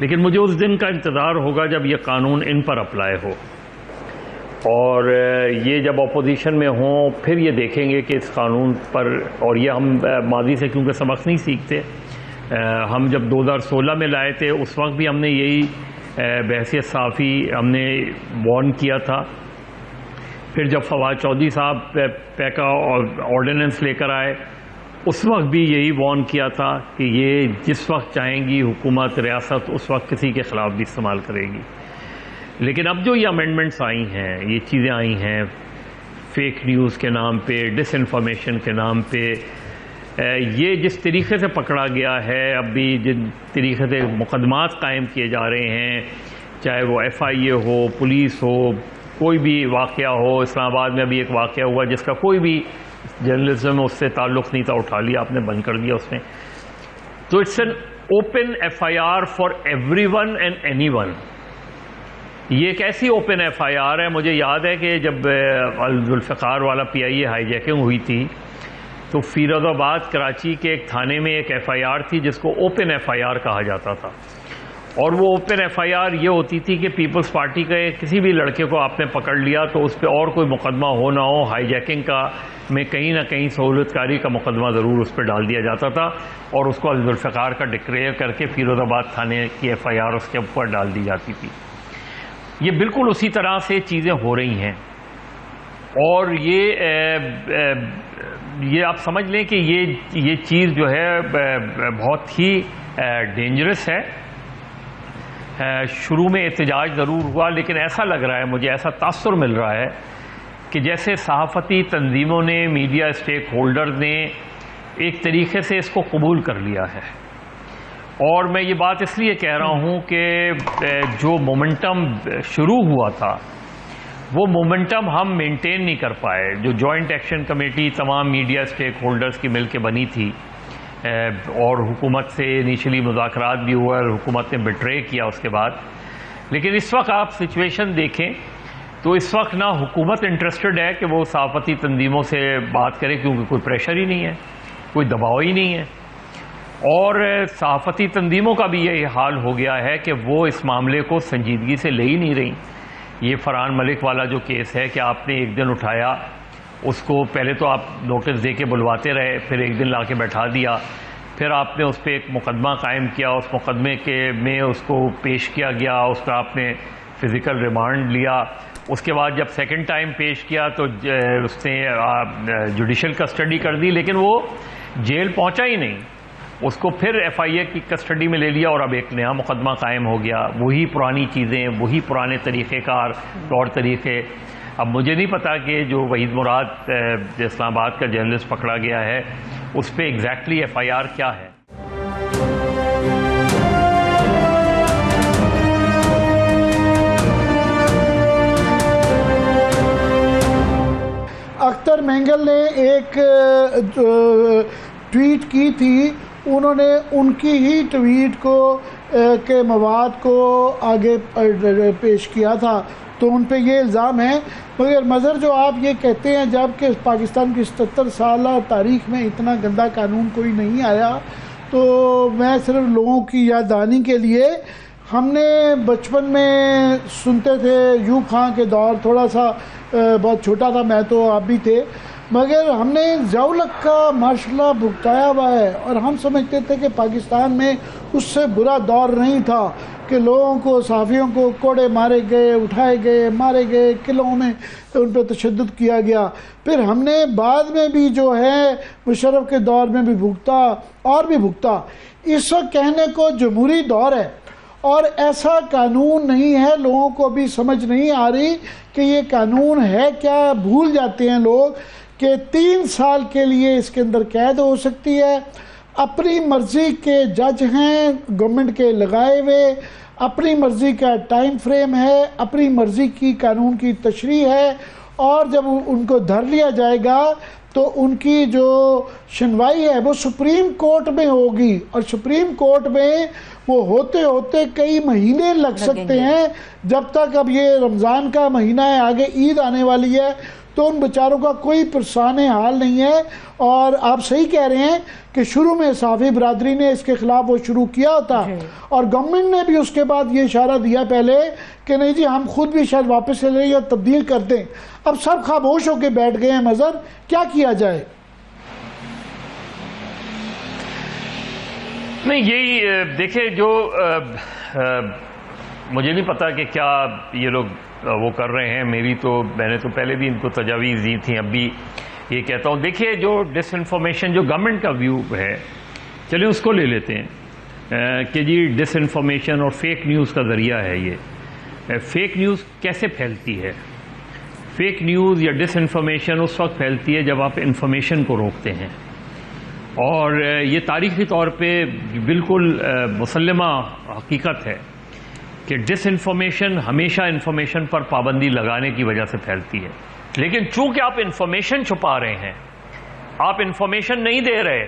لیکن مجھے اس دن کا انتظار ہوگا جب یہ قانون ان پر اپلائی ہو، اور یہ جب اپوزیشن میں ہوں پھر یہ دیکھیں گے کہ اس قانون پر، اور یہ ہم ماضی سے کیونکہ سبق نہیں سیکھتے، ہم جب 2016 میں لائے تھے اس وقت بھی ہم نے یہی بحیثیت صحافی ہم نے وارن کیا تھا. پھر جب فواد چودھری صاحب پیکا آرڈیننس لے کر آئے اس وقت بھی یہی وارن کیا تھا کہ یہ جس وقت چاہیں گی حکومت ریاست اس وقت کسی کے خلاف بھی استعمال کرے گی. لیکن اب جو یہ امینڈمنٹس آئی ہیں، یہ چیزیں آئی ہیں فیک نیوز کے نام پہ، ڈس انفارمیشن کے نام پہ، یہ جس طریقے سے پکڑا گیا ہے، اب بھی جن طریقے سے مقدمات قائم کیے جا رہے ہیں، چاہے وہ ایف آئی اے ہو، پولیس ہو، کوئی بھی واقعہ ہو. اسلام آباد میں ابھی ایک واقعہ ہوا جس کا کوئی بھی جرنلزم اس سے تعلق نہیں تھا، اٹھا لیا آپ نے، بند کر دیا اس نے. تو it's an open F I R for everyone and anyone. یہ ایک ایسی اوپن ایف آئی آر ہے. مجھے یاد ہے کہ جب ذوالفقار والا پی آئی اے ہائی جیکنگ ہوئی تھی تو فیروز آباد کراچی کے ایک تھانے میں ایک ایف آئی آر تھی جس کو اوپن ایف آئی آر کہا جاتا تھا. اور وہ اوپن ایف آئی آر یہ ہوتی تھی کہ پیپلز پارٹی کے کسی بھی لڑکے کو آپ نے پکڑ لیا تو اس پہ اور کوئی مقدمہ ہو نہ ہو، ہائی جیکنگ کا میں کہیں نہ کہیں سہولت کاری کا مقدمہ ضرور اس پہ ڈال دیا جاتا تھا، اور اس کو ذوالفقار کا ڈکلیئر کر کے فیروز آباد تھانے کی ایف آئی آر اس کے اوپر ڈال دی جاتی تھی. یہ بالکل اسی طرح سے چیزیں ہو رہی ہیں، اور یہ آپ سمجھ لیں کہ یہ چیز جو ہے بہت ہی ڈینجرس ہے. شروع میں احتجاج ضرور ہوا، لیکن ایسا لگ رہا ہے، مجھے ایسا تاثر مل رہا ہے کہ جیسے صحافتی تنظیموں نے، میڈیا اسٹیک ہولڈرز نے ایک طریقے سے اس کو قبول کر لیا ہے. اور میں یہ بات اس لیے کہہ رہا ہوں کہ جو مومنٹم شروع ہوا تھا وہ مومنٹم ہم مینٹین نہیں کر پائے. جو جوائنٹ ایکشن کمیٹی تمام میڈیا اسٹیک ہولڈرز کی مل کے بنی تھی، اور حکومت سے انیشلی مذاکرات بھی ہوا اور حکومت نے بٹرے کیا اس کے بعد. لیکن اس وقت آپ سچویشن دیکھیں تو اس وقت نہ حکومت انٹرسٹڈ ہے کہ وہ صحافتی تنظیموں سے بات کرے، کیونکہ کوئی پریشر ہی نہیں ہے، کوئی دباؤ ہی نہیں ہے. اور صحافتی تنظیموں کا بھی یہ حال ہو گیا ہے کہ وہ اس معاملے کو سنجیدگی سے لے ہی نہیں رہی. یہ فرحان ملک والا جو کیس ہے کہ آپ نے ایک دن اٹھایا، اس کو پہلے تو آپ نوٹس دے کے بلواتے رہے، پھر ایک دن لا کے بیٹھا دیا، پھر آپ نے اس پہ ایک مقدمہ قائم کیا، اس مقدمے میں اس کو پیش کیا گیا، اس کا آپ نے فزیکل ریمانڈ لیا. اس کے بعد جب سیکنڈ ٹائم پیش کیا تو اس نے جوڈیشل کسٹڈی کر دی، لیکن وہ جیل پہنچا ہی نہیں. اس کو پھر ایف آئی اے کی کسٹڈی میں لے لیا اور اب ایک نیا مقدمہ قائم ہو گیا. وہی پرانی چیزیں، وہی پرانے طریقہ کار، طور طریقے. اب مجھے نہیں پتا کہ جو وحید مراد اسلام آباد کا جرنلسٹ پکڑا گیا ہے اس پہ ایگزیکٹلی ایف آئی آر کیا ہے. اختر مینگل نے ایک ٹویٹ کی تھی، انہوں نے ان کی ہی ٹویٹ کو کے مواد کو آگے پیش کیا تھا، تو ان پہ یہ الزام ہے. مگر مظہر جو آپ یہ کہتے ہیں جب کہ پاکستان کی 77 سالہ تاریخ میں اتنا گندا قانون کوئی نہیں آیا، تو میں صرف لوگوں کی یاد دہانی کے لیے، ہم نے بچپن میں سنتے تھے ایوب خان کے دور، تھوڑا سا بہت چھوٹا تھا میں تو، آپ بھی تھے، مگر ہم نے ضیاء-ال-حق کا ماشاءاللہ بھگتایا ہوا ہے، اور ہم سمجھتے تھے کہ پاکستان میں اس سے برا دور نہیں تھا کہ لوگوں کو، صحافیوں کو کوڑے مارے گئے، اٹھائے گئے، مارے گئے، قلعوں میں ان پہ تشدد کیا گیا. پھر ہم نے بعد میں بھی جو ہے مشرف کے دور میں بھی بھگتا اور بھی بھگتا. اس وقت کہنے کو جمہوری دور ہے اور ایسا قانون نہیں ہے، لوگوں کو ابھی سمجھ نہیں آ رہی کہ یہ قانون ہے کیا. بھول جاتے ہیں لوگ کہ 3 سال کے لیے اس کے اندر قید ہو سکتی ہے. اپنی مرضی کے جج ہیں گورنمنٹ کے لگائے ہوئے، اپنی مرضی کا ٹائم فریم ہے، اپنی مرضی کی قانون کی تشریح ہے، اور جب ان کو دھر لیا جائے گا تو ان کی جو سنوائی ہے وہ سپریم کورٹ میں ہوگی، اور سپریم کورٹ میں وہ ہوتے ہوتے کئی مہینے لگ سکتے ہیں. جب تک اب یہ رمضان کا مہینہ ہے، آگے عید آنے والی ہے، تو ان بیچاروں کا کوئی پرسان حال نہیں ہے. اور آپ صحیح کہہ رہے ہیں کہ شروع میں صحافی برادری نے اس کے خلاف وہ شروع کیا تھا اور گورنمنٹ نے بھی اس کے بعد یہ اشارہ دیا پہلے کہ نہیں جی ہم خود بھی شاید واپس لے لیں یا تبدیل کر دیں. اب سب خاموش ہو کے بیٹھ گئے ہیں. مظہر کیا کیا جائے؟ نہیں یہی دیکھیں جو مجھے نہیں پتا کہ کیا یہ لوگ وہ کر رہے ہیں. میں نے تو پہلے بھی ان کو تجاویز دی تھیں, اب بھی یہ کہتا ہوں. دیکھیے جو ڈس انفارمیشن جو گورنمنٹ کا ویو ہے, چلیں اس کو لے لیتے ہیں کہ جی ڈس انفارمیشن اور فیک نیوز کا ذریعہ ہے یہ. فیک نیوز کیسے پھیلتی ہے؟ فیک نیوز یا ڈس انفارمیشن اس وقت پھیلتی ہے جب آپ انفارمیشن کو روکتے ہیں. اور یہ تاریخی طور پہ بالکل مسلمہ حقیقت ہے کہ ڈس انفارمیشن ہمیشہ انفارمیشن پر پابندی لگانے کی وجہ سے پھیلتی ہے. لیکن چونکہ آپ انفارمیشن چھپا رہے ہیں, آپ انفارمیشن نہیں دے رہے,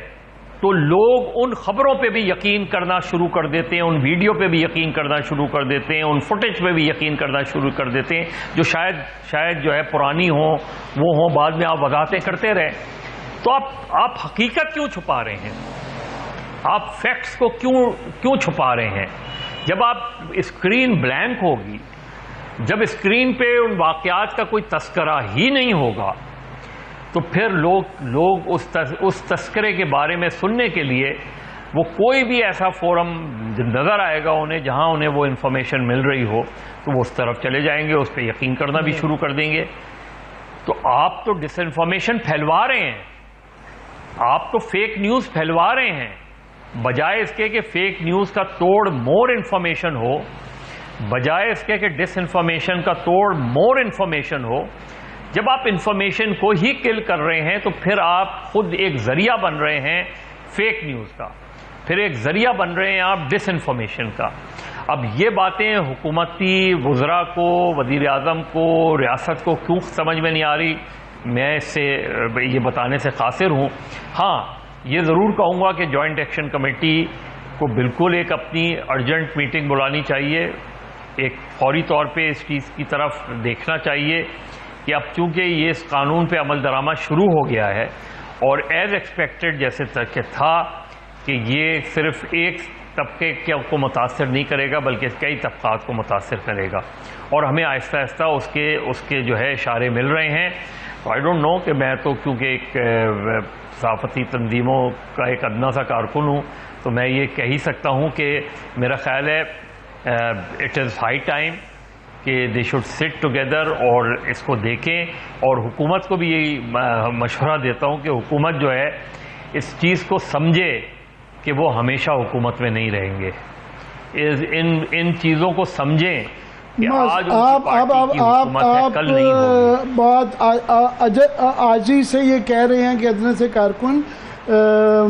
تو لوگ ان خبروں پہ بھی یقین کرنا شروع کر دیتے ہیں, ان ویڈیو پہ بھی یقین کرنا شروع کر دیتے ہیں, ان فوٹیج پہ بھی یقین کرنا شروع کر دیتے ہیں جو شاید جو ہے پرانی ہوں, وہ ہوں, بعد میں آپ وضاحتیں کرتے رہیں. تو آپ حقیقت کیوں چھپا رہے ہیں؟ آپ فیکٹس کو کیوں چھپا رہے ہیں؟ جب آپ اسکرین بلینک ہوگی, جب اسکرین پہ ان واقعات کا کوئی تذکرہ ہی نہیں ہوگا, تو پھر لوگ اس تذکرے کے بارے میں سننے کے لیے وہ کوئی بھی ایسا فورم نظر آئے گا انہیں جہاں انہیں وہ انفارمیشن مل رہی ہو, تو وہ اس طرف چلے جائیں گے, اس پہ یقین کرنا بھی شروع کر دیں گے. تو آپ تو ڈس انفارمیشن پھیلوا رہے ہیں, آپ تو فیک نیوز پھیلوا رہے ہیں, بجائے اس کے کہ فیک نیوز کا توڑ مور انفارمیشن ہو, بجائے اس کے کہ ڈس انفارمیشن کا توڑ مور انفارمیشن ہو. جب آپ انفارمیشن کو ہی کل کر رہے ہیں تو پھر آپ خود ایک ذریعہ بن رہے ہیں فیک نیوز کا, پھر ایک ذریعہ بن رہے ہیں آپ ڈس انفارمیشن کا. اب یہ باتیں حکومتی وزراء کو, وزیر اعظم کو, ریاست کو کیوں سمجھ میں نہیں آ رہی, میں اس سے یہ بتانے سے قاصر ہوں. ہاں یہ ضرور کہوں گا کہ جوائنٹ ایکشن کمیٹی کو بالکل ایک اپنی ارجنٹ میٹنگ بلانی چاہیے, ایک فوری طور پہ اس چیز کی طرف دیکھنا چاہیے کہ اب چونکہ یہ اس قانون پہ عمل درآمد شروع ہو گیا ہے اور ایز ایکسپیکٹڈ جیسے کہ تھا کہ یہ صرف ایک طبقے کو متاثر نہیں کرے گا بلکہ کئی طبقات کو متاثر کرے گا, اور ہمیں آہستہ آہستہ اس کے جو ہے اشارے مل رہے ہیں. آئی ڈونٹ نو کہ میں تو کیونکہ ایک صحافتی تنظیموں کا ایک ادنا سا کارکن ہوں, تو میں یہ کہہ ہی سکتا ہوں کہ میرا خیال ہے اٹ از ہائی ٹائم کہ دے شوڈ سٹ ٹوگیدر اور اس کو دیکھیں. اور حکومت کو بھی یہی مشورہ دیتا ہوں کہ حکومت جو ہے اس چیز کو سمجھے کہ وہ ہمیشہ حکومت میں نہیں رہیں گے, ان چیزوں کو سمجھیں کہ آج آپ کل نہیں ہوگی. بات آج ہی سے یہ کہہ رہے ہیں کہ ادنے سے کارکن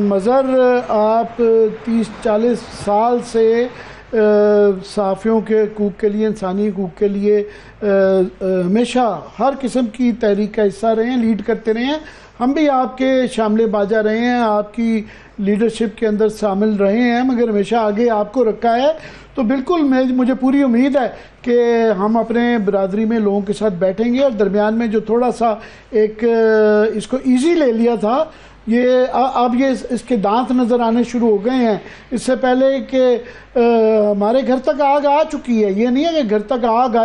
مظہر آپ 30-40 سال سے صحافیوں کے حقوق کے لیے, انسانی حقوق کے لیے ہمیشہ ہر قسم کی تحریک کا حصہ رہے ہیں, لیڈ کرتے رہے ہیں. ہم بھی آپ کے شامل باجا رہے ہیں, آپ کی لیڈرشپ کے اندر شامل رہے ہیں, مگر ہمیشہ آگے آپ کو رکھا ہے. تو بالکل مجھے پوری امید ہے کہ ہم اپنے برادری میں لوگوں کے ساتھ بیٹھیں گے, اور درمیان میں جو تھوڑا سا ایک اس کو ایزی لے لیا تھا, یہ اب یہ اس کے دانت نظر آنے شروع ہو گئے ہیں. اس سے پہلے کہ ہمارے گھر تک آگ آ چکی ہے, یہ نہیں ہے کہ گھر تک آگ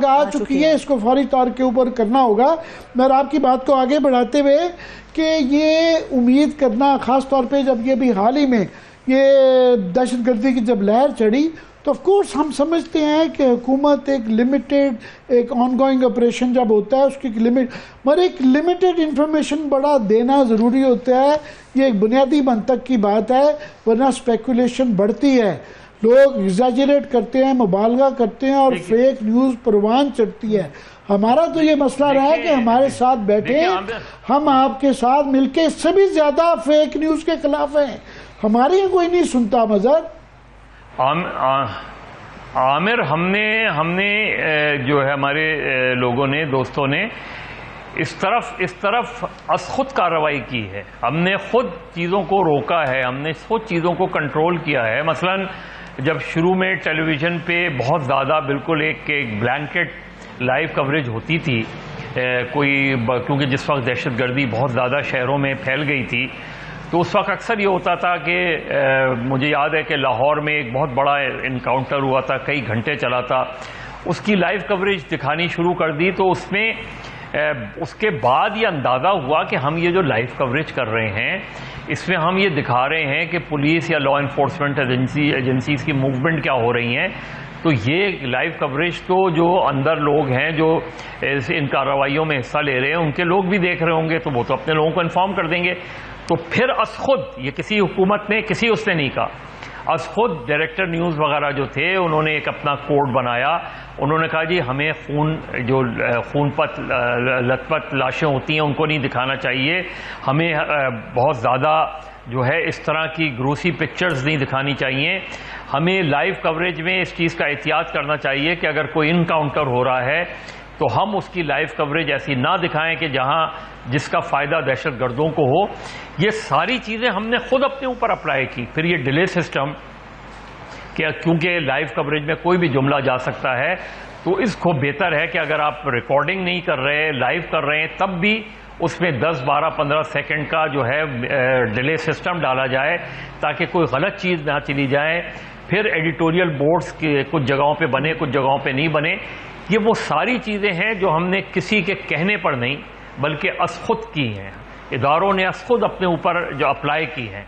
آ چکی ہے, اس کو فوری طور کے اوپر کرنا ہوگا. میں آپ کی بات کو آگے بڑھاتے ہوئے کہ یہ امید کرنا, خاص طور پہ جب یہ بھی حال ہی میں یہ دہشت گردی کی جب لہر چڑھی, تو آف کورس ہم سمجھتے ہیں کہ حکومت ایک لمیٹیڈ, ایک آن گوئنگ آپریشن جب ہوتا ہے اس کی مگر ایک لمیٹیڈ انفارمیشن بڑا دینا ضروری ہوتا ہے. یہ ایک بنیادی منطق کی بات ہے, ورنہ اسپیکولیشن بڑھتی ہے, لوگ ایگزیجریٹ کرتے ہیں, مبالغہ کرتے ہیں, اور فیک نیوز پروان چڑھتی ہے. ہمارا تو یہ مسئلہ رہا ہے کہ ہمارے ساتھ بیٹھے, ہم آپ کے ساتھ مل کے اس سے بھی زیادہ فیک نیوز کے خلاف ہیں. ہمارے یہاں کوئی نہیں سنتا. مظہر عامر, ہم نے جو ہے ہمارے لوگوں نے, دوستوں نے اس طرف از خود کارروائی کی ہے. ہم نے خود چیزوں کو روکا ہے, ہم نے خود چیزوں کو کنٹرول کیا ہے. مثلا جب شروع میں ٹیلی ویژن پہ بہت زیادہ بالکل ایک بلینکٹ لائیو کوریج ہوتی تھی کیونکہ جس وقت دہشت گردی بہت زیادہ شہروں میں پھیل گئی تھی تو اس وقت اکثر یہ ہوتا تھا کہ مجھے یاد ہے کہ لاہور میں ایک بہت بڑا انکاؤنٹر ہوا تھا، کئی گھنٹے چلا تھا، اس کی لائیو کوریج دکھانی شروع کر دی تو اس میں اس کے بعد یہ اندازہ ہوا کہ ہم یہ جو لائیو کوریج کر رہے ہیں اس میں ہم یہ دکھا رہے ہیں کہ پولیس یا لا انفورسمنٹ ایجنسیز کی موومنٹ کیا ہو رہی ہیں، تو یہ لائیو کوریج تو جو اندر لوگ ہیں جو ان کارروائیوں میں حصہ لے رہے ہیں ان کے لوگ بھی دیکھ رہے ہوں گے، تو وہ تو اپنے لوگوں کو انفارم کر دیں گے۔ تو پھر از خود یہ کسی حکومت نے اس نے نہیں کہا، از خود ڈائریکٹر نیوز وغیرہ جو تھے انہوں نے ایک اپنا کوڈ بنایا، انہوں نے کہا جی ہمیں خون پت لت پت لاشیں ہوتی ہیں ان کو نہیں دکھانا چاہیے، ہمیں بہت زیادہ جو ہے اس طرح کی گروسی پکچرز نہیں دکھانی چاہیے، ہمیں لائیو کوریج میں اس چیز کا احتیاط کرنا چاہیے کہ اگر کوئی انکاؤنٹر ہو رہا ہے تو ہم اس کی لائیو کوریج ایسی نہ دکھائیں کہ جس کا فائدہ دہشت گردوں کو ہو۔ یہ ساری چیزیں ہم نے خود اپنے اوپر اپلائی کی۔ پھر یہ ڈیلے سسٹم کہ کیونکہ لائیو کوریج میں کوئی بھی جملہ جا سکتا ہے تو اس کو بہتر ہے کہ اگر آپ ریکارڈنگ نہیں کر رہے، لائیو کر رہے ہیں، تب بھی اس میں 10 12 15 سیکنڈ کا جو ہے ڈیلے سسٹم ڈالا جائے تاکہ کوئی غلط چیز نہ چلی جائے۔ پھر ایڈیٹوریل بورڈز کے کچھ جگہوں پہ بنے، کچھ جگہوں پہ نہیں بنے۔ یہ وہ ساری چیزیں ہیں جو ہم نے کسی کے کہنے پر نہیں بلکہ از خود کی ہیں، اداروں نے از خود اپنے اوپر جو اپلائی کی ہیں۔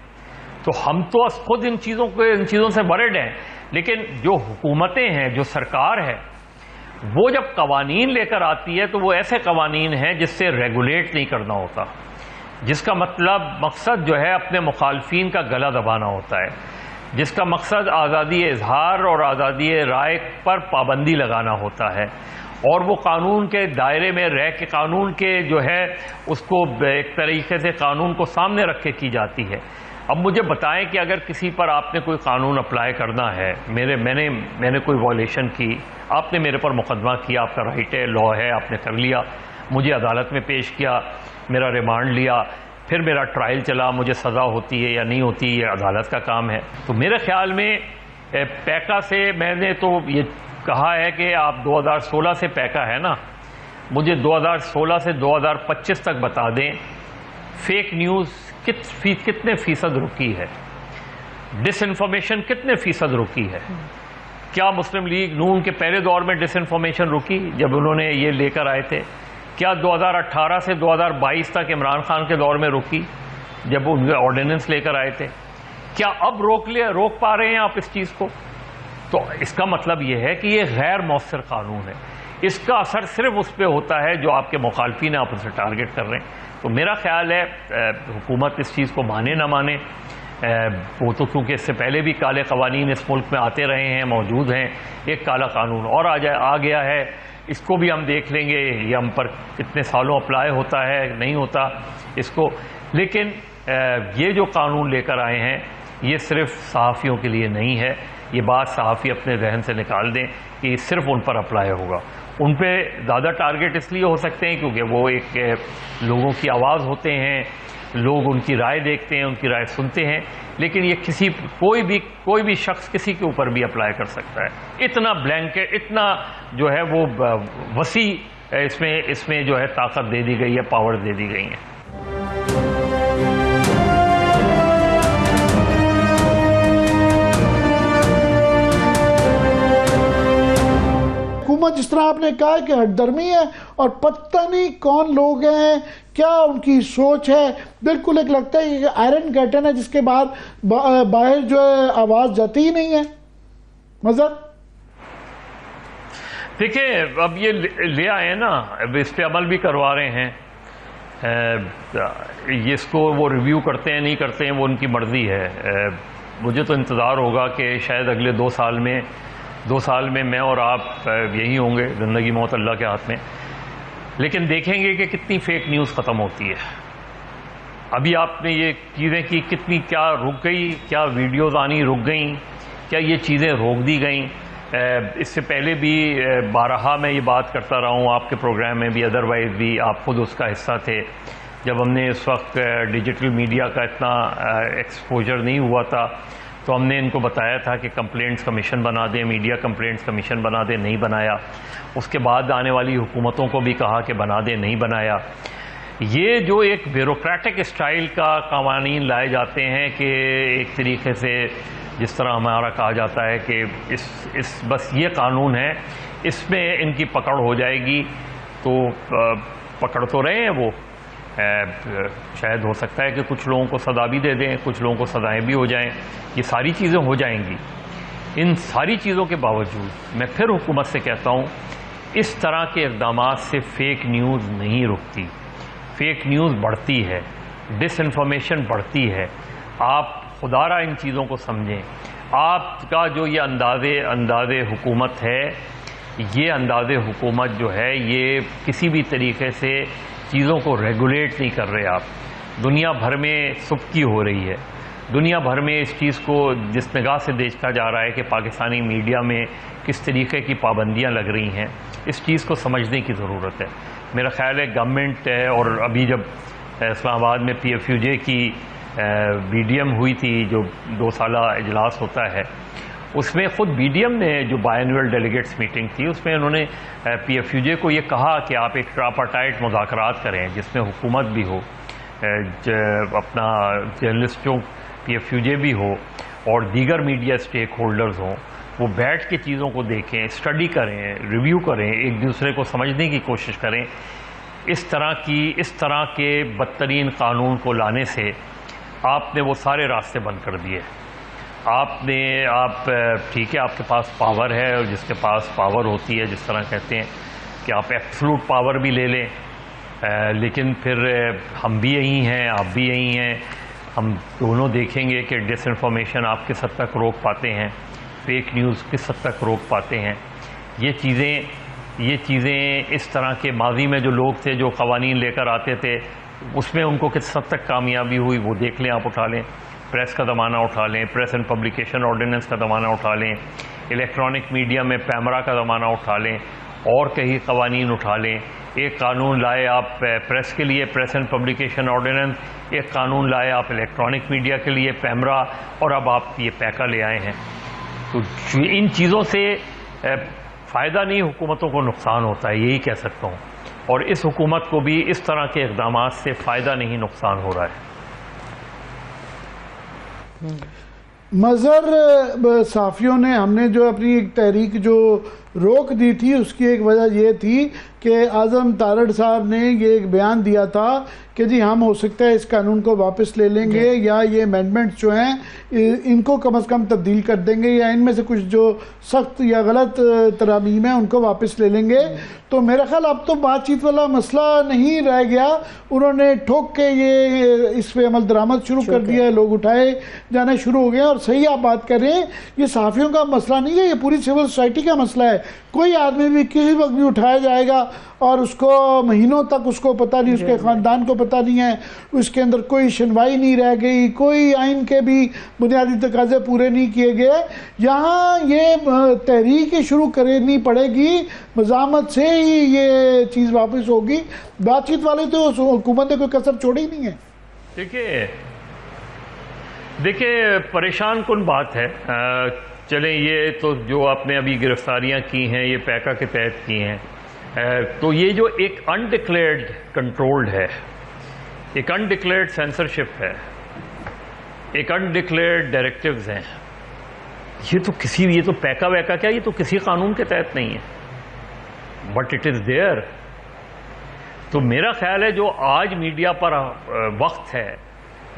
تو ہم تو از خود ان چیزوں سے ورڈ ہیں، لیکن جو حکومتیں ہیں، جو سرکار ہے، وہ جب قوانین لے کر آتی ہے تو وہ ایسے قوانین ہیں جس سے ریگولیٹ نہیں کرنا ہوتا، جس کا مقصد جو ہے اپنے مخالفین کا گلا دبانا ہوتا ہے، جس کا مقصد آزادی اظہار اور آزادی رائے پر پابندی لگانا ہوتا ہے، اور وہ قانون کے دائرے میں رہ کے قانون کے جو ہے اس کو ایک طریقے سے قانون کو سامنے رکھ کے کی جاتی ہے۔ اب مجھے بتائیں کہ اگر کسی پر آپ نے کوئی قانون اپلائی کرنا ہے، میں نے کوئی وائلیشن کی، آپ نے میرے پر مقدمہ کیا، آپ کا رائٹ ہے، لا ہے، آپ نے کر لیا، مجھے عدالت میں پیش کیا، میرا ریمانڈ لیا، پھر میرا ٹرائل چلا، مجھے سزا ہوتی ہے یا نہیں ہوتی، یہ عدالت کا کام ہے۔ تو میرے خیال میں پیکا سے میں نے تو یہ کہا ہے کہ آپ 2016 سے پیکا ہے نا، مجھے 2016 سے 2025 تک بتا دیں فیک نیوز کتنے فیصد رکی ہے، ڈس انفارمیشن کتنے فیصد رکی ہے۔ کیا مسلم لیگ نون کے پہلے دور میں ڈس انفارمیشن رکی جب انہوں نے یہ لے کر آئے تھے؟ کیا 2018 سے 2022 تک عمران خان کے دور میں رکی جب ان کے آرڈیننس لے کر آئے تھے؟ کیا اب روک پا رہے ہیں آپ اس چیز کو؟ تو اس کا مطلب یہ ہے کہ یہ غیر مؤثر قانون ہے، اس کا اثر صرف اس پہ ہوتا ہے جو آپ کے مخالفین آپ اسے ٹارگٹ کر رہے ہیں۔ تو میرا خیال ہے حکومت اس چیز کو مانے نہ مانے، وہ تو کیونکہ اس سے پہلے بھی کالے قوانین اس ملک میں آتے رہے ہیں، موجود ہیں، ایک کالا قانون اور آ گیا ہے، اس کو بھی ہم دیکھ لیں گے یہ ہم پر کتنے سالوں اپلائی ہوتا ہے نہیں ہوتا اس کو۔ لیکن یہ جو قانون لے کر آئے ہیں یہ صرف صحافیوں کے لیے نہیں ہے، یہ بات صحافی اپنے ذہن سے نکال دیں کہ یہ صرف ان پر اپلائی ہوگا۔ ان پہ زیادہ ٹارگٹ اس لیے ہو سکتے ہیں کیونکہ وہ ایک لوگوں کی آواز ہوتے ہیں، لوگ ان کی رائے دیکھتے ہیں، ان کی رائے سنتے ہیں، لیکن یہ کوئی بھی شخص کسی کے اوپر بھی اپلائی کر سکتا ہے۔ اتنا بلینکٹ، اتنا جو ہے وہ وسیع اس میں جو ہے طاقت دے دی گئی ہے، پاور دے دی گئی ہے۔ حکومت جس طرح آپ نے کہا کہ ہٹ درمی ہے اور پتہ نہیں کون لوگ ہیں، کیا ان کی سوچ ہے، بالکل ایک لگتا ہے کہ آئرن کرٹن ہے جس کے بعد باہر جو ہے آواز جاتی ہی نہیں ہے۔ مذہب دیکھیں اب یہ لے آئے ہیں نا، اب اس پہ عمل بھی کروا رہے ہیں، اس کو وہ ریویو کرتے ہیں نہیں کرتے ہیں وہ ان کی مرضی ہے۔ مجھے تو انتظار ہوگا کہ شاید اگلے 2 سال میں میں اور آپ یہی ہوں گے، زندگی موت اللہ کے ہاتھ میں، لیکن دیکھیں گے کہ کتنی فیک نیوز ختم ہوتی ہے۔ ابھی آپ نے یہ چیزیں کی کتنی، کیا رک گئی، کیا ویڈیوز آنی رک گئیں، کیا یہ چیزیں روک دی گئیں؟ اس سے پہلے بھی بارہا میں یہ بات کرتا رہا ہوں آپ کے پروگرام میں بھی، ادروائز بھی آپ خود اس کا حصہ تھے جب ہم نے اس وقت ڈیجیٹل میڈیا کا اتنا ایکسپوجر نہیں ہوا تھا، تو ہم نے ان کو بتایا تھا کہ کمپلینٹس کمیشن بنا دیں، میڈیا کمپلینٹس کمیشن بنا دیں، نہیں بنایا۔ اس کے بعد آنے والی حکومتوں کو بھی کہا کہ بنا دیں، نہیں بنایا۔ یہ جو ایک بیوروکریٹک اسٹائل کا قوانین لائے جاتے ہیں کہ ایک طریقے سے جس طرح ہمارا کہا جاتا ہے کہ بس یہ قانون ہے، اس میں ان کی پکڑ ہو جائے گی، تو پکڑ تو رہے ہیں وہ، شاید ہو سکتا ہے کہ کچھ لوگوں کو سزا بھی دے دیں، کچھ لوگوں کو سزائیں بھی ہو جائیں، یہ ساری چیزیں ہو جائیں گی۔ ان ساری چیزوں کے باوجود میں پھر حکومت سے کہتا ہوں، اس طرح کے اقدامات سے فیک نیوز نہیں رکتی، فیک نیوز بڑھتی ہے، ڈس انفارمیشن بڑھتی ہے۔ آپ خدا را ان چیزوں کو سمجھیں۔ آپ کا جو یہ انداز حکومت ہے، یہ انداز حکومت جو ہے یہ کسی بھی طریقے سے چیزوں کو ریگولیٹ نہیں کر رہے۔ آپ دنیا بھر میں سبکی ہو رہی ہے، دنیا بھر میں اس چیز کو جس نگاہ سے دیکھا جا رہا ہے کہ پاکستانی میڈیا میں کس طریقے کی پابندیاں لگ رہی ہیں، اس چیز کو سمجھنے کی ضرورت ہے۔ میرا خیال ہے گورنمنٹ ہے، اور ابھی جب اسلام آباد میں PFUJ کی BDM ہوئی تھی، جو 2 سالہ اجلاس ہوتا ہے، اس میں خود BDM نے جو بائی اینول ڈیلیگیٹس میٹنگ تھی، اس میں انہوں نے PFUJ کو یہ کہا کہ آپ ایک ٹراپاٹائٹ مذاکرات کریں جس میں حکومت بھی ہو، اپنا جرنلسٹوں PFUJ بھی ہو، اور دیگر میڈیا اسٹیک ہولڈرز ہوں، وہ بیٹھ کے چیزوں کو دیکھیں، اسٹڈی کریں، ریویو کریں، ایک دوسرے کو سمجھنے کی کوشش کریں۔ اس طرح کے بدترین قانون کو لانے سے آپ نے وہ سارے راستے بند کر دیے۔ آپ ٹھیک ہے، آپ کے پاس پاور ہے، اور جس کے پاس پاور ہوتی ہے، جس طرح کہتے ہیں کہ آپ ایبسولوٹ پاور بھی لے لیں، لیکن پھر ہم بھی یہی ہیں، آپ بھی یہی ہیں، ہم دونوں دیکھیں گے کہ ڈس انفارمیشن آپ کس حد تک روک پاتے ہیں، فیک نیوز کس حد تک روک پاتے ہیں۔ یہ چیزیں اس طرح کے ماضی میں جو لوگ تھے جو قوانین لے کر آتے تھے، اس میں ان کو کس حد تک کامیابی ہوئی وہ دیکھ لیں، آپ اٹھا لیں، پریس کا زمانہ اٹھا لیں، پریس اینڈ پبلیکیشن آرڈیننس کا زمانہ اٹھا لیں، الیکٹرانک میڈیا میں پیمرا کا زمانہ اٹھا لیں، اور کئی قوانین اٹھا لیں۔ ایک قانون لائے آپ پریس کے لیے پریس اینڈ پبلیکیشن آرڈیننس، ایک قانون لائے آپ الیکٹرانک میڈیا کے لیے پیمرا، اور اب آپ یہ پیکا لے آئے ہیں۔ تو ان چیزوں سے فائدہ نہیں، حکومتوں کو نقصان ہوتا ہے، یہی کہہ سکتا ہوں، اور اس حکومت کو بھی اس طرح کے اقدامات سے فائدہ نہیں، نقصان ہو رہا ہے۔ مظہر صحافیوں نے، ہم نے جو اپنی ایک تحریک جو روک دی تھی، اس کی ایک وجہ یہ تھی کہ اعظم تارڑ صاحب نے یہ ایک بیان دیا تھا کہ جی ہم ہو سکتا ہے اس قانون کو واپس لے لیں گے، یا یہ امینڈمنٹس جو ہیں ان کو کم از کم تبدیل کر دیں گے، یا ان میں سے کچھ جو سخت یا غلط ترامیم ہیں ان کو واپس لے لیں گے۔ تو میرا خیال اب تو بات چیت والا مسئلہ نہیں رہ گیا، انہوں نے ٹھوک کے یہ اس پہ عمل درآمد شروع کر دیا ہے، لوگ اٹھائے جانا شروع ہو گئے۔ اور صحیح آپ بات کر رہے ہیں، یہ صحافیوں کا مسئلہ نہیں ہے، یہ پوری سول سوسائٹی کا مسئلہ ہے۔ کوئی آدمی بھی کسی وقت بھی اٹھایا جائے گا، اور اس کو مہینوں تک اس کو پتہ نہیں، اس کے خاندان کو پتہ نہیں ہے، اس کے اندر کوئی سنوائی نہیں رہ گئی، کوئی آئین کے بھی بنیادی تقاضے پورے نہیں کیے گئے۔ یہاں یہ تحریک شروع کرنی پڑے گی، مزاحمت سے ہی یہ چیز واپس ہوگی۔ بات چیت والے تو حکومت نے کوئی کسر چھوڑی نہیں ہے۔ دیکھیں پریشان کن بات ہے۔ چلیں یہ تو جو آپ نے ابھی گرفتاریاں کی ہیں یہ پیکا کے تحت کی ہیں، تو یہ جو ایک انڈکلیئرڈ کنٹرولڈ ہے، ایک انڈکلیئرڈ سینسرشپ ہے، ایک انڈکلیئرڈ ڈائریکٹیوز ہیں، یہ تو پیکا ویکا کیا، یہ تو کسی قانون کے تحت نہیں ہے، بٹ اٹ از دیئر۔ تو میرا خیال ہے جو آج میڈیا پر وقت ہے،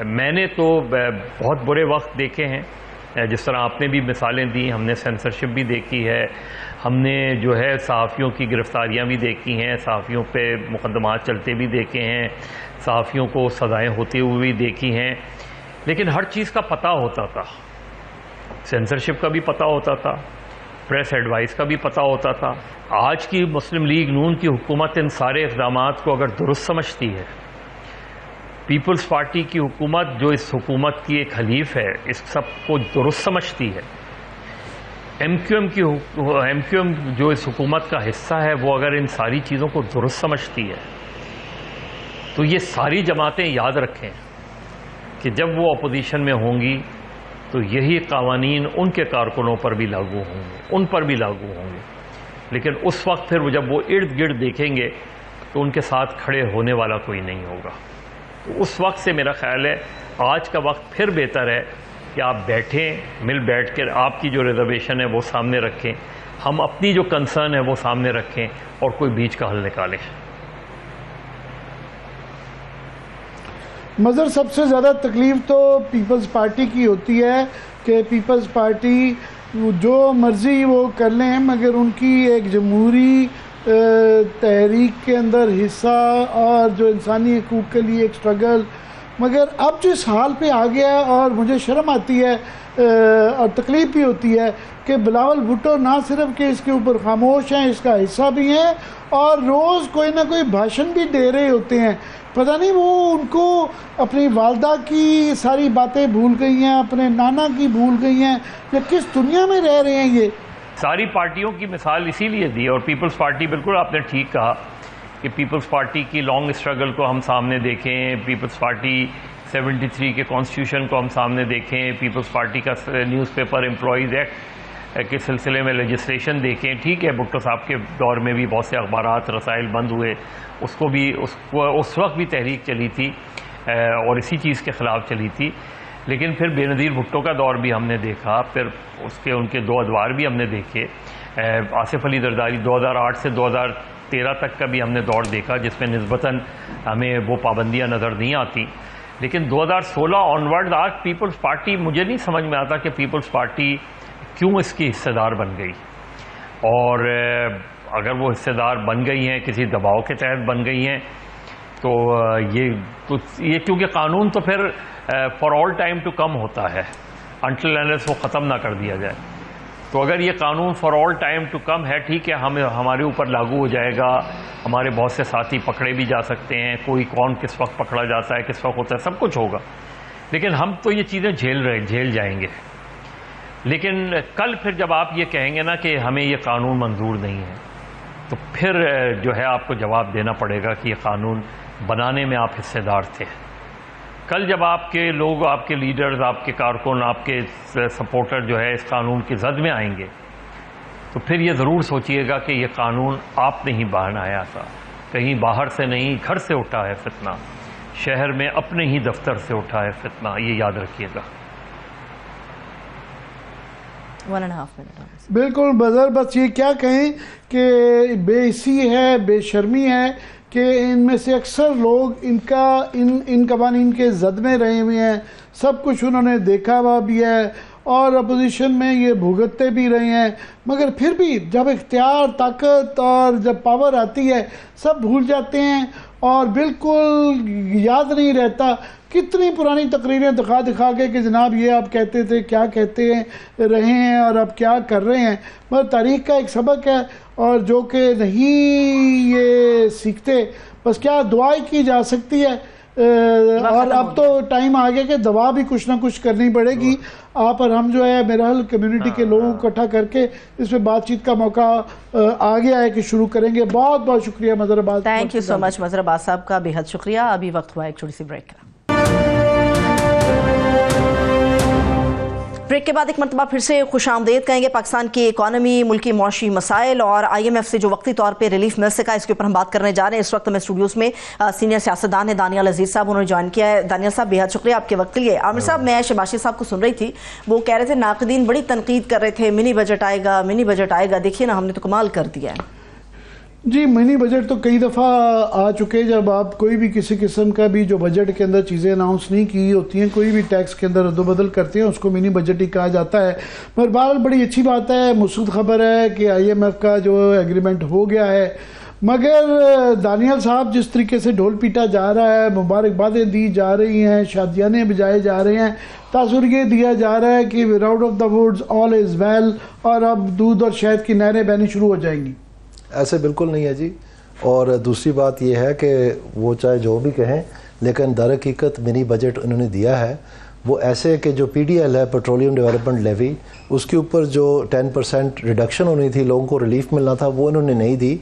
میں نے تو بہت برے وقت دیکھے ہیں، جس طرح آپ نے بھی مثالیں دی، ہم نے سینسرشپ بھی دیکھی ہے، ہم نے جو ہے صحافیوں کی گرفتاریاں بھی دیکھی ہیں، صحافیوں پہ مقدمات چلتے بھی دیکھے ہیں، صحافیوں کو سزائیں ہوتے ہوئے بھی دیکھی ہیں، لیکن ہر چیز کا پتہ ہوتا تھا، سینسرشپ کا بھی پتہ ہوتا تھا، پریس ایڈوائس کا بھی پتہ ہوتا تھا۔ آج کی مسلم لیگ نون کی حکومت ان سارے اقدامات کو اگر درست سمجھتی ہے، پیپلز پارٹی کی حکومت جو اس حکومت کی ایک حلیف ہے، اس سب کو درست سمجھتی ہے، ایم کیو ایم جو اس حکومت کا حصہ ہے، وہ اگر ان ساری چیزوں کو درست سمجھتی ہے، تو یہ ساری جماعتیں یاد رکھیں کہ جب وہ اپوزیشن میں ہوں گی تو یہی قوانین ان کے کارکنوں پر بھی لاگو ہوں گے، ان پر بھی لاگو ہوں گے. لیکن اس وقت پھر جب وہ ارد گرد دیکھیں گے تو ان کے ساتھ کھڑے ہونے والا کوئی نہیں ہوگا. تو اس وقت سے میرا خیال ہے آج کا وقت پھر بہتر ہے کہ آپ بیٹھیں، مل بیٹھ کر آپ کی جو ریزرویشن ہے وہ سامنے رکھیں، ہم اپنی جو کنسرن ہے وہ سامنے رکھیں اور کوئی بیچ کا حل نکالیں. مظہر، سب سے زیادہ تکلیف تو پیپلز پارٹی کی ہوتی ہے کہ پیپلز پارٹی جو مرضی وہ کر لیں، مگر ان کی ایک جمہوری تحریک کے اندر حصہ اور جو انسانی حقوق کے لیے ایک سٹرگل، مگر اب جو اس حال پہ آ گیا ہے اور مجھے شرم آتی ہے اور تکلیف بھی ہوتی ہے کہ بلاول بھٹو نہ صرف کہ اس کے اوپر خاموش ہیں، اس کا حصہ بھی ہیں اور روز کوئی نہ کوئی بھاشن بھی دے رہے ہوتے ہیں. پتہ نہیں وہ ان کو اپنی والدہ کی ساری باتیں بھول گئی ہیں، اپنے نانا کی بھول گئی ہیں، یا کس دنیا میں رہ رہے ہیں یہ. ساری پارٹیوں کی مثال اسی لیے دی، اور پیپلز پارٹی بالکل آپ نے ٹھیک کہا کہ پیپلز پارٹی کی لانگ اسٹرگل کو ہم سامنے دیکھیں، پیپلز پارٹی 73 کے کانسٹیٹیوشن کو ہم سامنے دیکھیں، پیپلز پارٹی کا نیوز پیپر امپلائیز ایکٹ کے سلسلے میں لیجسلیشن دیکھیں. ٹھیک ہے، بھٹو صاحب کے دور میں بھی بہت سے اخبارات رسائل بند ہوئے، اس کو بھی اس وقت بھی تحریک چلی تھی اور اسی چیز کے خلاف چلی تھی. لیکن پھر بے نظیر بھٹو کا دور بھی ہم نے دیکھا، پھر ان کے دو ادوار بھی ہم نے دیکھے. آصف علی زرداری 2008 سے 2013 تک کا بھی ہم نے دور دیکھا جس میں نسبتاً ہمیں وہ پابندیاں نظر نہیں آتی. لیکن 2016 آنورڈ آج پیپلز پارٹی، مجھے نہیں سمجھ میں آتا کہ پیپلز پارٹی کیوں اس کی حصہ دار بن گئی، اور اگر وہ حصہ دار بن گئی ہیں کسی دباؤ کے تحت بن گئی ہیں تو یہ کیونکہ قانون تو پھر for all time to come ہوتا ہے انٹل انلیس وہ ختم نہ کر دیا جائے. تو اگر یہ قانون for all time to come ہے، ٹھیک ہے، ہمارے اوپر لاگو ہو جائے گا، ہمارے بہت سے ساتھی پکڑے بھی جا سکتے ہیں، کوئی کون کس وقت پکڑا جاتا ہے کس وقت ہوتا ہے سب کچھ ہوگا، لیکن ہم تو یہ چیزیں جھیل جائیں گے. لیکن کل پھر جب آپ یہ کہیں گے نا کہ ہمیں یہ قانون منظور نہیں ہے، تو پھر جو ہے آپ کو جواب دینا پڑے گا کہ یہ قانون بنانے میں آپ حصے دار تھے. کل جب آپ کے لوگ، آپ کے لیڈرز، آپ کے کارکن، آپ کے سپورٹر جو ہے اس قانون کی زد میں آئیں گے تو پھر یہ ضرور سوچئے گا کہ یہ قانون آپ نے ہی بنایا تھا، کہیں باہر سے نہیں، گھر سے اٹھا ہے فتنہ، شہر میں اپنے ہی دفتر سے اٹھا ہے فتنہ، یہ یاد رکھیے گا. 1.5 منٹ. بالکل بظر، بس یہ کیا کہیں کہ بے حسی ہے، بے شرمی ہے کہ ان میں سے اکثر لوگ ان قوانین کے زد میں رہے ہوئے ہیں، سب کچھ انہوں نے دیکھا ہوا بھی ہے اور اپوزیشن میں یہ بھگتتے بھی رہے ہیں، مگر پھر بھی جب اختیار، طاقت اور جب پاور آتی ہے سب بھول جاتے ہیں اور بالکل یاد نہیں رہتا. کتنی پرانی تقریریں دکھا کے کہ جناب یہ آپ کہتے تھے، کیا کہتے رہے ہیں اور اب کیا کر رہے ہیں. مگر تاریخ کا ایک سبق ہے اور جو کہ نہیں یہ سیکھتے، بس کیا دعا کی جا سکتی ہے. اور اب تو ٹائم آ گیا کہ دوا بھی کچھ نہ کچھ کرنی پڑے گی. آپ اور ہم جو ہے میرا حل کمیونٹی کے لوگوں کو اکٹھا کر کے اس پہ بات چیت کا موقع آ گیا ہے کہ شروع کریں گے. بہت بہت شکریہ مظہر عباس. تھینک یو سو مچ مظہر عباس صاحب کا بے حد شکریہ. ابھی وقت ہوا ایک چھوٹی سی بریک کا. بریک کے بعد ایک مرتبہ پھر سے خوش آمدید کہیں گے. پاکستان کی اکانومی، ملکی معاشی مسائل اور IMF سے جو وقتی طور پہ ریلیف مل سکا، اس کے اوپر ہم بات کرنے جا رہے ہیں. اس وقت میں اسٹوڈیوز میں سینئر سیاستدان ہیں دانیال عزیز صاحب، انہوں نے جوائن کیا ہے. دانیال صاحب بے حد شکریہ آپ کے وقت کے لیے. عامر صاحب، میں شباشی صاحب کو سن رہی تھی، وہ کہہ رہے تھے ناقدین بڑی تنقید کر رہے تھے، منی بجٹ آئے گا، منی بجٹ آئے گا. دیکھیے نا، ہم نے تو کمال کر دیا ہے. جی، منی بجٹ تو کئی دفعہ آ چکے. جب آپ کوئی بھی کسی قسم کا بھی جو بجٹ کے اندر چیزیں اناؤنس نہیں کی ہوتی ہیں، کوئی بھی ٹیکس کے اندر رد و بدل کرتے ہیں، اس کو منی بجٹ ہی کہا جاتا ہے. مگر بہرحال بڑی اچھی بات ہے، مثبت خبر ہے کہ IMF کا جو ایگریمنٹ ہو گیا ہے. مگر دانیال صاحب، جس طریقے سے ڈھول پیٹا جا رہا ہے، مبارکبادیں دی جا رہی ہیں، شادیانے بجائے جا رہے ہیں، تاثر یہ دیا جا رہا ہے کہ out of the woods all is well اور اب دودھ اور شہد کی نہریں بہنی شروع ہو جائیں گی. ایسے بالکل نہیں ہے جی. اور دوسری بات یہ ہے کہ وہ چاہے جو بھی کہیں، لیکن در حقیقت منی بجٹ انہوں نے دیا ہے وہ ایسے کہ جو PDL ہے، پیٹرولیم ڈیولپمنٹ لیوی، اس کے اوپر جو 10% ریڈکشن ہونی تھی، لوگوں کو ریلیف ملنا تھا، وہ انہوں نے نہیں دی.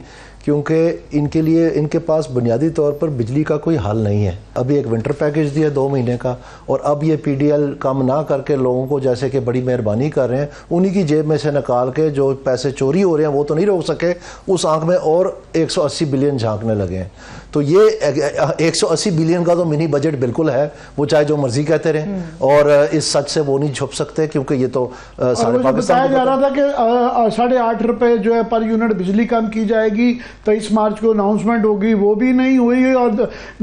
کیونکہ ان کے لیے ان کے پاس بنیادی طور پر بجلی کا کوئی حل نہیں ہے. ابھی ایک ونٹر پیکج دیا 2 مہینے کا, اور اب یہ پی ڈی ایل کم نہ کر کے لوگوں کو جیسے کہ بڑی مہربانی کر رہے ہیں, انہی کی جیب میں سے نکال کے جو پیسے چوری ہو رہے ہیں وہ تو نہیں روک سکے, اس آنکھ میں اور 180 بلین جھانکنے لگے ہیں. تو یہ 180 بلین کا تو منی بجٹ بالکل ہے, وہ چاہے جو مرضی کہتے رہیں, اور اس سچ سے وہ نہیں چھپ سکتے, کیونکہ یہ تو سارے پاکستان بتایا جا رہا تھا کہ 8.5 روپے جو ہے پر یونٹ بجلی کم کی جائے گی, 23 مارچ کو اناؤنسمنٹ ہوگی, وہ بھی نہیں ہوئی, اور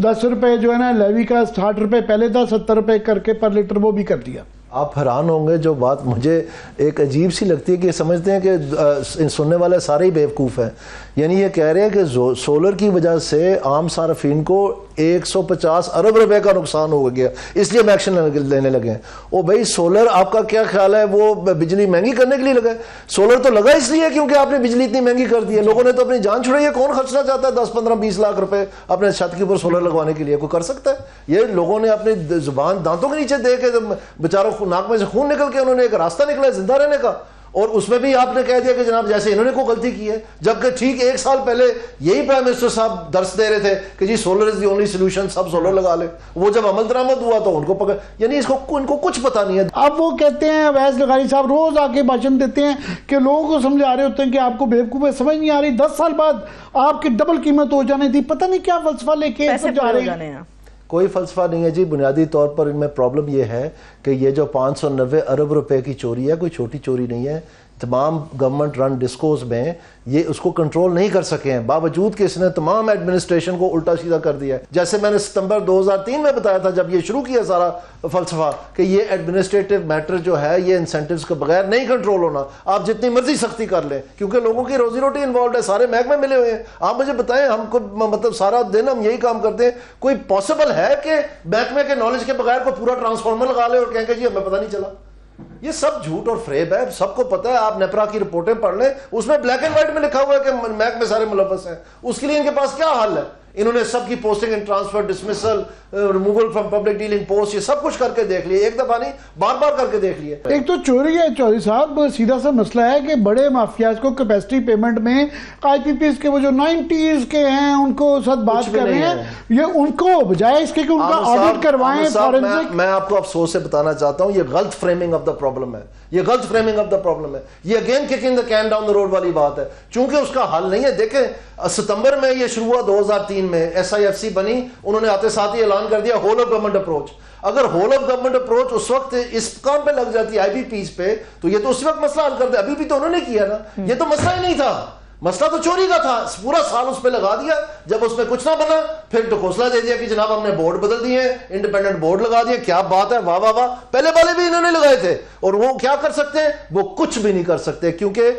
10 روپے جو ہے نا لیوی کا 60 روپے پہلے تھا, 70 روپے کر کے پر لیٹر وہ بھی کر دیا. آپ حیران ہوں گے, جو بات مجھے ایک عجیب سی لگتی ہے کہ سمجھتے ہیں کہ سننے والے سارے ہی بیوقوف ہیں. یعنی یہ کہہ رہے ہیں کہ سولر کی وجہ سے عام صارفین کو 150 ارب روپے کا نقصان ہو گیا, اس لیے ہم ایکشن لینے لگے ہیں. او بھائی سولر آپ کا کیا خیال ہے, وہ بجلی مہنگی کرنے کے لیے لگا ہے؟ سولر تو لگا اس لیے کیونکہ آپ نے بجلی اتنی مہنگی کر دی ہے. لوگوں نے تو اپنی جان چھڑائی ہے. کون خرچنا چاہتا ہے 10, 15, 20 لاکھ روپے اپنے چھت کے اوپر سولر لگوانے کے لیے؟ کوئی کر سکتا ہے؟ یہ لوگوں نے اپنی زبان دانتوں کے نیچے دے کے, بیچاروں ناک میں سے خون نکل کے انہوں نے ایک راستہ نکلا ہے زندہ رہنے کا, اور اس میں بھی آپ نے کہہ دیا کہ جناب جیسے انہوں نے کوئی غلطی کی ہے, جبکہ ٹھیک 1 سال پہلے یہی پرائم منسٹر صاحب درس دے رہے تھے کہ جی solar is the only solution, سب سولر لگا لیں. وہ جب عمل درآمد ہوا تو ان کو پکڑ, یعنی ان کو کچھ پتہ نہیں ہے. اب وہ کہتے ہیں, اویس لغاری صاحب روز آ کے بھاشن دیتے ہیں کہ لوگوں کو سمجھا رہے ہوتے ہیں کہ آپ کو بیوقوف ہے, سمجھ نہیں آ رہی, 10 سال بعد آپ کی ڈبل قیمت ہو جانے تھی, پتہ نہیں کیا فلسفہ لے کے جا رہے ہیں. کوئی فلسفہ نہیں ہے جی. بنیادی طور پر ان میں پرابلم یہ ہے کہ یہ جو 590 ارب روپے کی چوری ہے, کوئی چھوٹی چوری نہیں ہے. تمام گورنمنٹ رن ڈسکوز میں یہ اس کو کنٹرول نہیں کر سکے ہیں, باوجود کہ اس نے تمام ایڈمنسٹریشن کو الٹا سیدھا کر دیا ہے. جیسے میں نے ستمبر 2003 میں بتایا تھا جب یہ شروع کیا سارا فلسفہ کہ یہ ایڈمنسٹریٹو میٹر جو ہے یہ انسینٹیوز کے بغیر نہیں کنٹرول ہونا. آپ جتنی مرضی سختی کر لیں, کیونکہ لوگوں کی روزی روٹی انوالوڈ ہے, سارے محکمے ملے ہوئے ہیں. آپ مجھے بتائیں, ہم کو مطلب سارا دن ہم یہی کام کرتے ہیں, کوئی پاسبل ہے کہ محکمے کے نالج کے بغیر کو پورا ٹرانسفارمر لگا لے اور کہیں کہ جی ہمیں پتہ نہیں چلا؟ یہ سب جھوٹ اور فریب ہے, سب کو پتہ ہے. آپ نیپرا کی رپورٹیں پڑھ لیں, اس میں بلیک اینڈ وائٹ میں لکھا ہوا ہے کہ محکمے سارے ملوث ہیں. اس کے لیے ان کے پاس کیا حل ہے؟ انہوں نے سب کی posting and transfer, dismissal, removal from public dealing post, یہ سب کچھ کر کے دیکھ لیے, ایک دفعہ نہیں بار بار کر کے دیکھ لیے. ایک تو چوری ہے چودھری صاحب, سیدھا سا مسئلہ ہے کہ بڑے مافیاز کو کیپیسٹی پیمنٹ میں آئی پی پیز کے وہ جو 90s کے ہیں ان کو ساتھ بات کر رہے ہیں, یہ ان کو بجائے اس کے کہ ان کا آڈٹ کروائیں فورنسک. میں آپ کو افسوس سے بتانا چاہتا ہوں, یہ غلط فریمنگ آف دا پرابلم ہے, یہ غلط فریمنگ آف دا پرابلم ہے. یہ again kicking the can down the road والی بات ہے, چونکہ اس کا حل نہیں ہے. دیکھیں ستمبر میں یہ شروع ہوا 2003 میں, ایس آئی ایف سی بنی, انہوں نے آتے ساتھ ہی اعلان کر دیا ہول آف گورنمنٹ اپروچ. اگر ہول آف گورنمنٹ اپروچ اس وقت اس کام پہ لگ جاتی آئی بی پیز پہ, تو یہ تو اس وقت مسئلہ حل کر دے. ابھی بھی تو انہوں نے کیا نا, یہ تو مسئلہ ہی نہیں تھا, مسئلہ تو چوری کا تھا. پورا سال اس پہ لگا دیا, جب اس میں کچھ نہ بنا پھر ٹکوسلا دے دیا کہ جناب ہم نے بورڈ بدل دیے, انڈیپینڈنٹ بورڈ لگا دیے. کیا بات ہے, واہ واہ واہ, پہلے والے بھی انہوں نے لگائے تھے. اور وہ کیا کر سکتے ہیں؟ وہ کچھ بھی نہیں کر سکتے, کیونکہ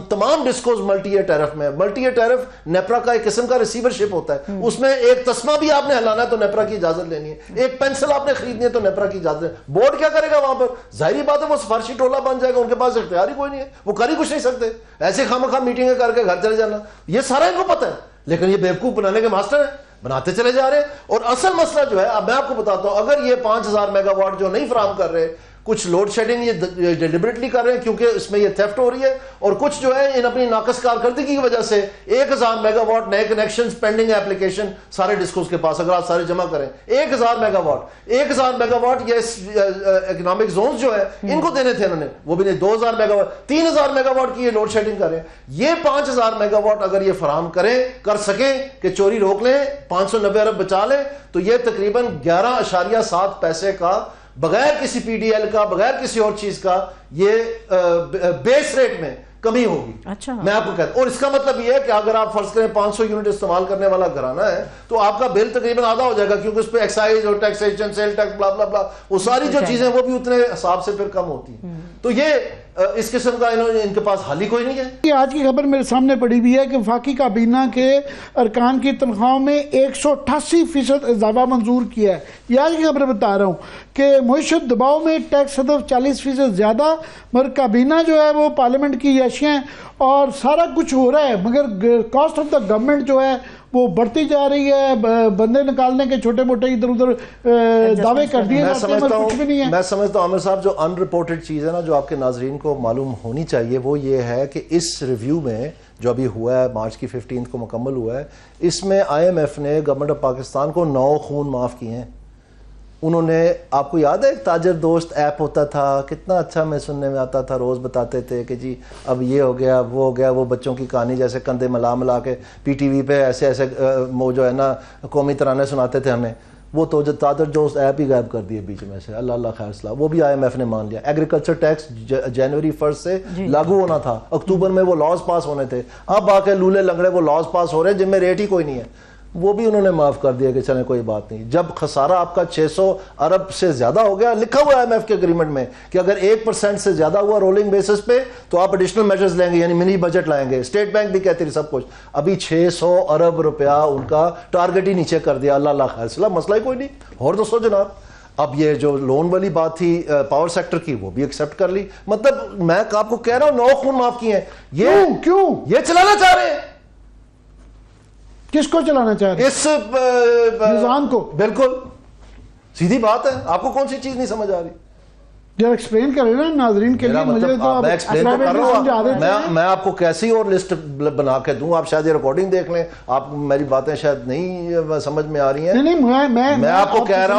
تمام ڈسکوز ملٹی ایئر ٹیرف میں. ملٹی ایئر ٹیرف نیپرا کا ایک قسم کا ریسیورشپ ہوتا ہے, اس میں ایک تسمہ بھی آپ نے ہلانا ہے تو نیپرا کی اجازت لینی ہے, ایک پینسل آپ نے خریدنی ہے تو نیپرا کی اجازت لینی. بورڈ کیا کرے گا وہاں پر؟ ظاہری بات ہے وہ سفارشی ٹولہ بن جائے گا, ان کے پاس اختیار ہی کوئی نہیں ہے, وہ کر ہی کچھ نہیں سکتے. ایسے خامخواہ میٹنگیں کر کے گھر چلے جانا, یہ سارا ان کو پتہ ہے, لیکن یہ بیوقوف بنانے کے ماسٹر ہیں, بناتے چلے جا رہے ہیں. اور اصل مسئلہ جو ہے, اب میں آپ کو بتاتا ہوں, اگر یہ 5000 میگا واٹ جو نہیں فراہم کر رہے, کچھ لوڈ شیڈنگ یہ ڈیلیبریٹلی کر رہے ہیں کیونکہ اس میں یہ تھیفٹ ہو رہی ہے, اور کچھ جو ہے ان اپنی ناقص کارکردگی کی وجہ سے 1000 میگا واٹ نئے کنیکشنز پینڈنگ ایپلیکیشن سارے ڈسکوز کے پاس, اگر آپ سارے جمع کریں 1000 میگا واٹ 1000 میگا واٹ یہ اکنامک زونز جو ہے ان کو دینے تھے انہوں نے, وہ بھی نہیں. 2000 میگا واٹ 3000 میگا واٹ کی یہ لوڈ شیڈنگ کر رہے ہیں. یہ 5000 میگا واٹ اگر یہ فراہم کریں, کر سکیں کہ چوری روک لیں, 590 ارب بچا لیں, تو یہ تقریباً 11.7 پیسے کا بغیر کسی پی ڈی ایل کا, بغیر کسی اور چیز کا, یہ بیس ریٹ میں کمی ہوگی. اچھا, میں آپ کو کہتا ہوں. اور اس کا مطلب یہ ہے کہ اگر آپ فرض کریں 500 یونٹ استعمال کرنے والا گھرانہ ہے تو آپ کا بل تقریباً آدھا ہو جائے گا, کیونکہ اس پہ ایکسائز اور ٹیکسیشن, سیل ٹیکس, بلا بلا بلا, وہ ساری جو چیزیں وہ بھی اتنے حساب سے پھر کم ہوتی ہیں. تو یہ اس قسم کا ان کے پاس حل ہی کوئی نہیں ہے. آج کی خبر میرے سامنے پڑی ہوئی ہے کہ وفاقی کابینہ کے ارکان کی تنخواہوں میں 188% اضافہ منظور کیا ہے. یہ آج کی خبر بتا رہا ہوں کہ معیشت دباؤ میں ٹیکس ہدف 40% زیادہ, مگر کابینہ جو ہے وہ پارلیمنٹ کی عیاشیاں اور سارا کچھ ہو رہا ہے, مگر کاسٹ آف دا گورنمنٹ جو ہے وہ بڑھتی جا رہی ہے. بندے نکالنے کے چھوٹے موٹے ادھر ادھر دعوے کر دیے جاتے ہیں, مگر کچھ بھی نہیں ہے. میں سمجھتا ہوں عامر صاحب, جو ان رپورٹڈ چیز ہے نا جو آپ کے ناظرین کو معلوم ہونی چاہیے, وہ یہ ہے کہ اس ریویو میں جو ابھی ہوا ہے مارچ کی 15 کو مکمل ہوا ہے، اس میں IMF نے گورنمنٹ آف پاکستان کو 9 خون معاف کیے ہیں. انہوں نے، آپ کو یاد ہے ایک تاجر دوست ایپ ہوتا تھا، کتنا اچھا میں سننے میں آتا تھا، روز بتاتے تھے کہ جی اب یہ ہو گیا وہ ہو گیا، وہ بچوں کی کہانی جیسے کندھے ملا کے PTV پہ ایسے ایسے وہ جو ہے نا قومی ترانے سناتے تھے ہمیں. وہ تو تاجر دوست ایپ ہی غائب کر دیے بیچ میں سے، اللہ خیر صلاح. وہ بھی IMF نے مان لیا. ایگریکلچر ٹیکس جنوری 1 سے لاگو ہونا تھا، اکتوبر میں وہ لاز پاس ہونے تھے. اب آ کے لولے لنگڑے وہ لاز پاس ہو رہے ہیں جن میں ریٹ ہی کوئی نہیں ہے، وہ بھی انہوں نے معاف کر دیا کہ چلیں کوئی بات نہیں. جب خسارہ آپ کا 600 ارب سے زیادہ ہو گیا، لکھا ہوا ہے IMF کے اگریمنٹ میں کہ اگر 1% سے زیادہ ہوا رولنگ بیسس پہ تو آپ ایڈیشنل میجرز لیں گے، یعنی منی بجٹ لائیں گے. اسٹیٹ بینک بھی کہتی رہی سب کچھ. ابھی 600 ارب روپیہ ان کا ٹارگٹ ہی نیچے کر دیا. اللہ خیر صلاح، مسئلہ ہی کوئی نہیں. اور دوستو جناب، اب یہ جو لون والی بات تھی پاور سیکٹر کی، وہ بھی ایکسیپٹ کر لی. مطلب میں آپ کو کہہ رہا ہوں 9 خون معاف کیے ہیں. کیوں یہ چلانا چاہ رہے ہیں. کس کو چلانا چاہ رہے ہیں؟ اس نظام کو. بالکل سیدھی بات ہے. آپ کو کون سی چیز نہیں سمجھ آ رہی؟ جو ایکسپلین کریں نا ناظرین کے لیے. مجھے تو میں ایکسپلین تو کر رہا ہوں. میں آپ کو کیسی اور لسٹ بنا کے دوں، آپ شاید یہ ریکارڈنگ دیکھ لیں. آپ میری باتیں شاید نہیں سمجھ میں آ رہی ہیں. میں آپ کو کہہ رہا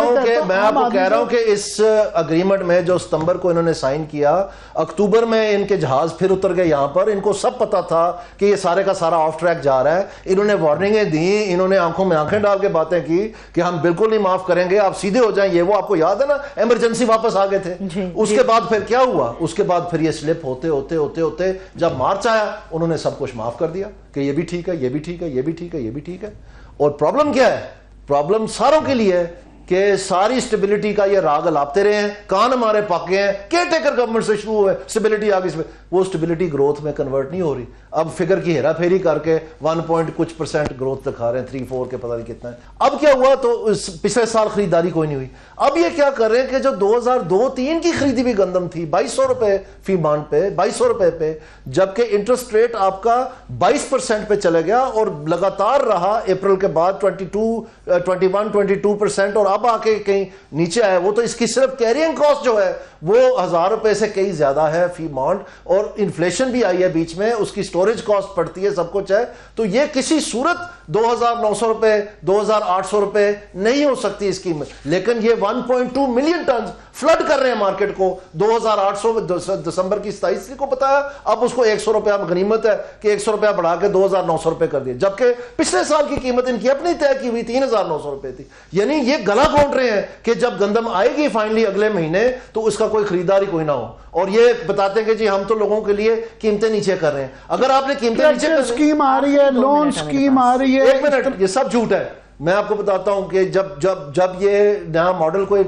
ہوں کہ اس اگریمنٹ میں جو ستمبر کو انہوں نے سائن کیا، اکتوبر میں ان کے جہاز پھر اتر گئے یہاں پر. ان کو سب پتا تھا کہ یہ سارے کا سارا آف ٹریک جا رہا ہے. انہوں نے وارننگیں دی، انہوں نے آنکھوں میں آنکھیں ڈال کے باتیں کی کہ ہم بالکل نہیں معاف کریں گے، آپ سیدھے ہو جائیں. یہ وہ آپ کو یاد ہے نا، ایمرجنسی واپس آ گئے تھے. اس کے بعد پھر کیا ہوا؟ اس کے بعد پھر یہ سلپ ہوتے ہوتے ہوتے ہوتے جب مارچ آیا، انہوں نے سب کچھ معاف کر دیا کہ یہ بھی ٹھیک ہے، یہ بھی ٹھیک ہے، یہ بھی ٹھیک ہے، یہ بھی ٹھیک ہے. اور پرابلم کیا ہے؟ پرابلم ساروں کے لیے ہے کہ ساری سٹیبلٹی کا یہ راگ الاپتے رہے ہیں، کان ہمارے پاکے ہیں. کیئر ٹیکر گورنمنٹ سے شروع ہوئے، سٹیبلٹی آگے سے وہ سٹیبلٹی گروتھ میں کنورٹ نہیں ہو رہی. اب فگر کی ہیرا پھیری کر کے 1% گروتھ دکھا رہے ہیں، 3-4 کے پتہ نہیں کتنا ہے. اب کیا ہوا؟ تو پچھلے سال خریداری کوئی نہیں ہوئی. اب یہ کیا کر رہے ہیں کہ جو 2002-03 کی خریدی بھی گندم تھی 2200 روپے فی مان پہ، 2200 روپے پہ، جبکہ انٹرسٹ ریٹ آپ کا 22% پہ چلے گیا اور لگاتار رہا اپریل کے بعد 21-22%، اور اب آ کے کہیں نیچے آیا. وہ تو اس کی صرف کیرینگ کاسٹ جو ہے وہ 1000 روپے سے کئی زیادہ ہے فی مانڈ، اور انفلیشن بھی آئی ہے بیچ میں، اس کی سٹوریج کاسٹ پڑتی ہے، سب کچھ ہے. تو یہ کسی صورت 2900 روپے 2800 روپے نہیں ہو سکتی اس قیمت. لیکن یہ 1.2 ملین ٹنز فلڈ کر رہے ہیں مارکیٹ کو. 2800 دسمبر کی 27 کو بتایا، اب اس کو 100 روپے غنیمت ہے کہ 100 روپے بڑھا کے 2900 روپے کر دیا، جبکہ پچھلے سال کی قیمت ان کی اپنی طے کی ہوئی 3900 روپے تھی. یعنی یہ گلا گھونٹ رہے ہیں کہ جب گندم آئے گی فائنلی اگلے مہینے تو اس کا کوئی خریداری کوئی نہ ہو. اور یہ بتاتے ہیں کہ جی ہم تو لوگوں کے لیے قیمتیں نیچے کر رہے ہیں. اگر آپ نے قیمتیں نیچے کر اسکیم آ رہی ہے، لون اسکیم آ رہی ہے. ایک منٹ، یہ سب جھوٹ ہے. میں آپ کو بتاتا ہوں کہ جب یہ نیا ماڈل کوئی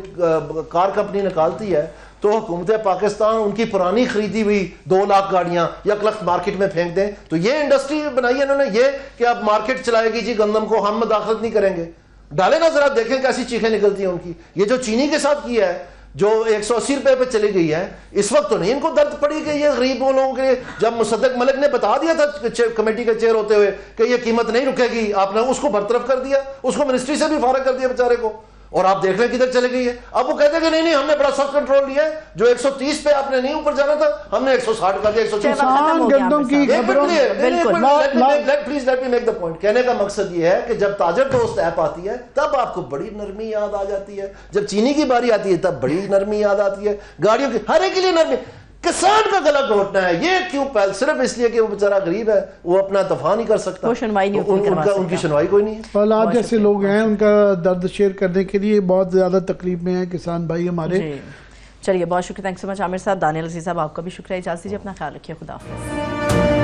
کار کمپنی نکالتی ہے تو حکومت پاکستان ان کی پرانی خریدی ہوئی 2 لاکھ گاڑیاں 1 لاکھ مارکیٹ میں پھینک دیں. تو یہ انڈسٹری بنائی ہے انہوں نے، یہ کہ اب مارکیٹ چلائے گی جی گندم کو، ہم مداخلت نہیں کریں گے. ڈالے نا ذرا، دیکھیں کیسی چیخیں نکلتی ہیں ان کی. یہ جو چینی کے ساتھ کیا ہے، جو 180 روپے پہ چلی گئی ہے، اس وقت تو نہیں ان کو درد پڑی کہ یہ غریب لوگوں کے. جب مصدق ملک نے بتا دیا تھا کمیٹی کا چیئر ہوتے ہوئے کہ یہ قیمت نہیں رکے گی، آپ نے اس کو برطرف کر دیا، اس کو منسٹری سے بھی فارغ کر دیا بیچارے کو. اور آپ دیکھ لیں کدھر چلے گئی ہے. اب وہ کہتے ہیں کہ نہیں ہم نے بڑا سخت کنٹرول لیا ہے، جو 130 پہ آپ نے نہیں اوپر جانا تھا ہم نے 160 کر دیا. 160 گندم کی please let me make the point. کہنے کا مقصد یہ ہے کہ جب تاجر دوست ایپ آتی ہے تب آپ کو بڑی نرمی یاد آ جاتی ہے، جب چینی کی باری آتی ہے تب بڑی نرمی یاد آتی ہے، گاڑیوں کی ہر ایک کے لیے نرمی. کسان کا گلا گھونٹنا ہے یہ کیوں؟ صرف اس لیے کہ وہ بیچارہ غریب ہے، وہ اپنا دفاع نہیں کر سکتا، ان کی سنوائی کوئی نہیں ہے. اولاد جیسے لوگ ہیں ان کا درد شیئر کرنے کے لیے بہت زیادہ تکلیف میں ہیں کسان بھائی ہمارے. چلیے بہت شکریہ، تھینک سو مچ عامر صاحب. دانیال عزیز صاحب آپ کا بھی شکریہ. اجازت دیجیے، اپنا خیال رکھیے. خدا حافظ.